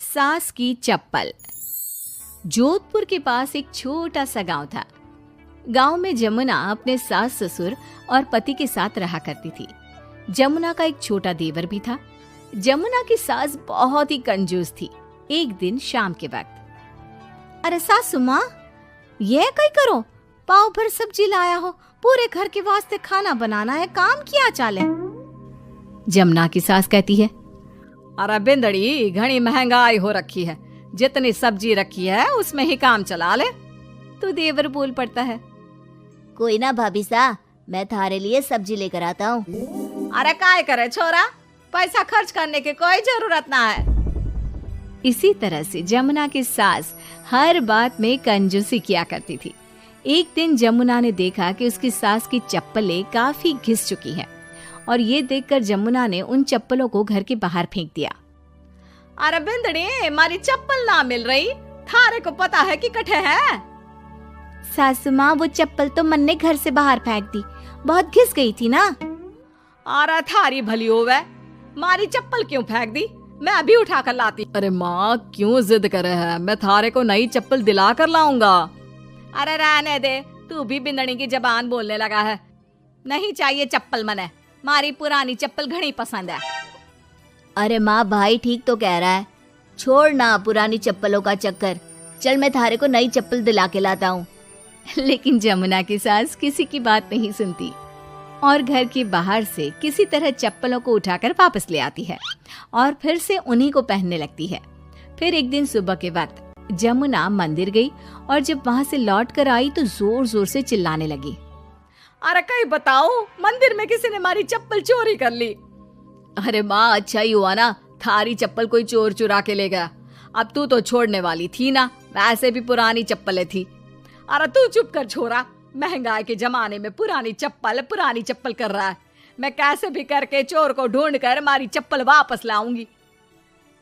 सास की चप्पल। जोधपुर के पास एक छोटा सा गांव था। गांव में जमुना अपने सास ससुर और पति के साथ रहा करती थी। जमुना का एक छोटा देवर भी था। जमुना की सास बहुत ही कंजूस थी। एक दिन शाम के वक्त, अरे सासू माँ, ये कई करो, पाव भर सब्जी लाया हो, पूरे घर के वास्ते खाना बनाना है, काम किया चाले। जमुना की सास कहती है, अरे बिंदड़ी, घनी महंगाई हो रखी है, जितनी सब्जी रखी है उसमें ही काम चला ले। तो देवर बोल पड़ता है, कोई ना भाभी सा, मैं थारे लिए सब्जी लेकर आता हूँ। अरे काय करे छोरा, पैसा खर्च करने की कोई जरूरत ना है। इसी तरह से जमुना की सास हर बात में कंजूसी किया करती थी। एक दिन जमुना ने देखा कि उसकी सास की चप्पलें काफी घिस चुकी हैं और ये देखकर जमुना ने उन चप्पलों को घर के बाहर फेंक दिया। अरे बिंदड़ी, हमारी चप्पल ना मिल रही, थारे को पता है कि कठे है। सासू माँ, वो चप्पल तो मन ने घर से बाहर फेंक दी, बहुत घिस गई थी ना। अरे थारी भली होवे, मारी चप्पल क्यों फेंक दी, मैं अभी उठा कर लाती। अरे माँ, क्यों जिद करे है, मैं थारे को नई चप्पल दिला कर लाऊंगा। अरे रहने दे, तू भी बिंदड़ी की जबान बोलने लगा है। नहीं चाहिए चप्पल मने, मारी पुरानी चप्पल घनी पसंद है। अरे माँ, भाई ठीक तो कह रहा है, छोड़ ना पुरानी चप्पलों का चक्कर, चल मैं थारे को नई चप्पल दिला के लाता हूँ। लेकिन जमुना की सास किसी की बात नहीं सुनती और घर के बाहर से किसी तरह चप्पलों को उठाकर वापस ले आती है और फिर से उन्हीं को पहनने लगती है। फिर एक दिन सुबह के वक्त जमुना मंदिर गई और जब वहाँ से लौट कर आई तो जोर जोर से चिल्लाने लगी, अरे कहीं बताओ, मंदिर में किसी ने हमारी चप्पल चोरी कर ली। अरे माँ, अच्छा ही हुआ ना, थारी चप्पल कोई चोर चुरा के ले गया। अब तू तो छोड़ने वाली थी ना, वैसे भी पुरानी चप्पलें थी। अरे तू चुप कर छोरा, महंगाई के जमाने में पुरानी चप्पल कर रहा है। मैं कैसे भी करके चोर को ढूंढ कर हमारी चप्पल वापस लाऊंगी।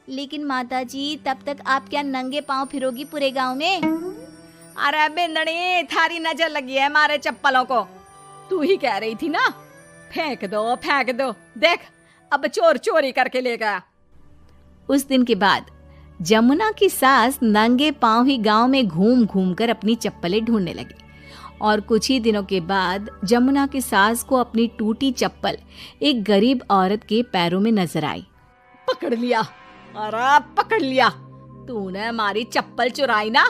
लेकिन माता जी, तब तक आप क्या नंगे पांव फिरोगी पूरे गांव में? अरे बिंदड़ी, थारी नजर लगी है हमारे चप्पलों को, तू ही कह रही थी ना, फेंक दो, देख अब चोर चोरी करके ले गया। उस दिन के बाद जमुना की सास नंगे पांव ही गांव में घूम घूम कर अपनी चप्पलें ढूंढने लगी और कुछ ही दिनों के बाद जमुना की सास को अपनी टूटी चप्पल एक गरीब औरत के पैरों में नजर आई। पकड़ लिया, अरे पकड़ लिया, तूने हमारी चप्पल चुराई ना,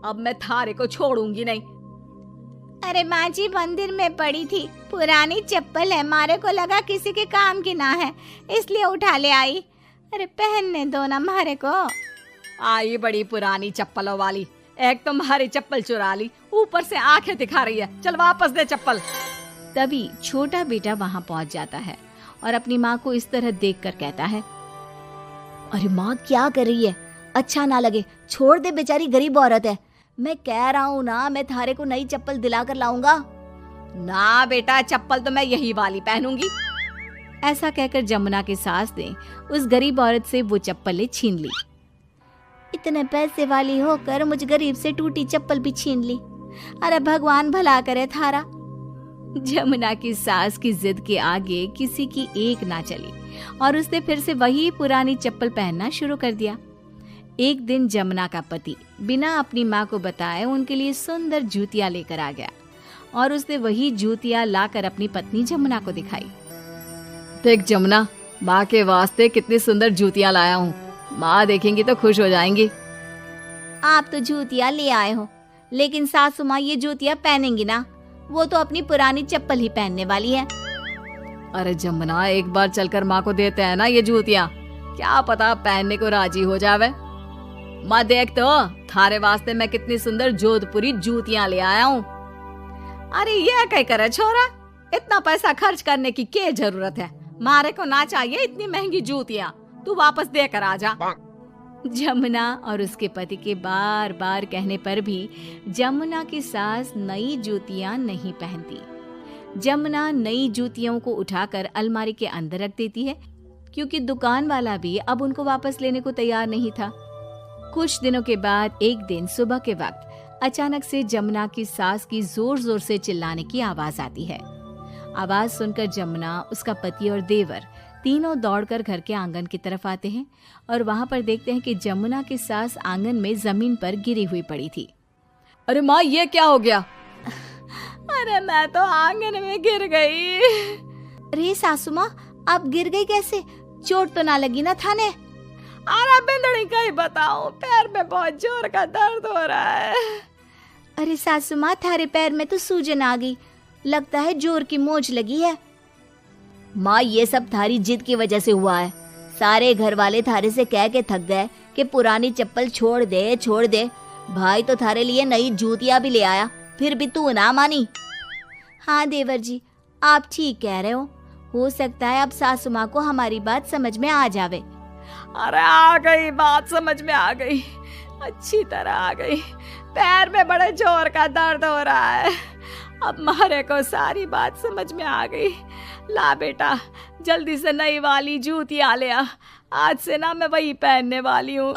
अब मैं थारे को छोड़ूंगी नहीं। अरे माँ जी, मंदिर में पड़ी थी, पुरानी चप्पल है, मारे को लगा किसी के काम की ना है, इसलिए उठा ले आई। अरे पहनने दो ना मारे को। आई बड़ी पुरानी चप्पलों वाली, एक तो हमारी चप्पल चुरा ली, ऊपर से आंखें दिखा रही है, चल वापस दे चप्पल। तभी छोटा बेटा वहां पहुंच जाता है और अपनी माँ को इस तरह देखकर कहता है, अरे माँ, क्या कर रही है, अच्छा ना लगे, छोड़ दे, बेचारी गरीब औरत है। मैं कह रहा हूँ ना, मैं थारे को नई चप्पल दिला कर लाऊंगा। ना बेटा, चप्पल तो मैं यही वाली पहनूंगी। ऐसा कहकर जमुना की सास ने उस गरीब औरत से वो चप्पलें छीन ली। इतने पैसे वाली होकर मुझ गरीब से टूटी चप्पल भी छीन ली। अरे भगवान भला करे थारा। जमुना की सास की जिद के आगे किसी की एक ना चली और उसने फिर से वही पुरानी चप्पल पहनना शुरू कर दिया। एक दिन जमुना का पति बिना अपनी माँ को बताए उनके लिए सुंदर जूतियां लेकर आ गया और उसने वही जूतियां लाकर अपनी पत्नी जमुना को दिखाई। देख जमुना, माँ के वास्ते कितनी सुंदर जूतियां लाया हूँ, माँ देखेंगी तो खुश हो जाएंगी। आप तो जूतियां ले आए हो, लेकिन सासू माँ ये जूतियां पहनेंगी ना, वो तो अपनी पुरानी चप्पल ही पहनने वाली है। अरे जमुना, एक बार चलकर माँ को देते हैं ना ये जूतियां, क्या पता पहनने को राजी हो जावे। माँ देख तो, थारे वास्ते मैं कितनी सुंदर जोधपुरी जूतियां ले आया हूँ। अरे ये क्या करे छोरा, इतना पैसा खर्च करने की क्या जरूरत है, मारे को ना चाहिए इतनी महंगी जूतियां, तू वापस देकर आ जा। जमुना और उसके पति के बार बार कहने पर भी जमुना की सास नई जूतियां नहीं पहनती। जमुना नई जूतियों को उठाकर अलमारी के अंदर रख देती है क्योंकि दुकान वाला भी अब उनको वापस लेने को तैयार नहीं था। कुछ दिनों के बाद एक दिन सुबह के वक्त अचानक से जमुना की सास की जोर जोर से चिल्लाने की आवाज आती है। आवाज सुनकर जमुना, उसका पति और देवर तीनों दौड़कर घर के आंगन की तरफ आते हैं और वहां पर देखते हैं कि जमुना की सास आंगन में जमीन पर गिरी हुई पड़ी थी। अरे माँ, ये क्या हो गया? अरे मैं तो आंगन में गिर गई। अरे सासू माँ, आप गिर गई कैसे? चोट तो ना लगी ना थाने? अरे बिंदड़ी कहीं बताऊं, पैर में बहुत जोर का दर्द हो रहा है। अरे सासू माँ, थारे पैर में तो सूजन आ गई, लगता है जोर की मोच लगी है। माँ, ये सब थारी जिद की वजह से हुआ है। सारे घर वाले थारे से कह के थक गए कि पुरानी चप्पल छोड़ दे छोड़ दे। भाई तो थारे लिए नई जूतियां भी ले आया, फिर भी तू ना मानी। हाँ देवर जी, आप ठीक कह रहे हो सकता है अब सासू माँ को हमारी बात समझ में आ जावे। अरे आ गई, बात समझ में आ गई, अच्छी तरह आ गई। पैर में बड़े जोर का दर्द हो रहा है। अब मारे को सारी बात समझ में आ गई। ला बेटा, जल्दी से नई वाली जूतियां ले आ, आज से ना मैं वही पहनने वाली हूँ।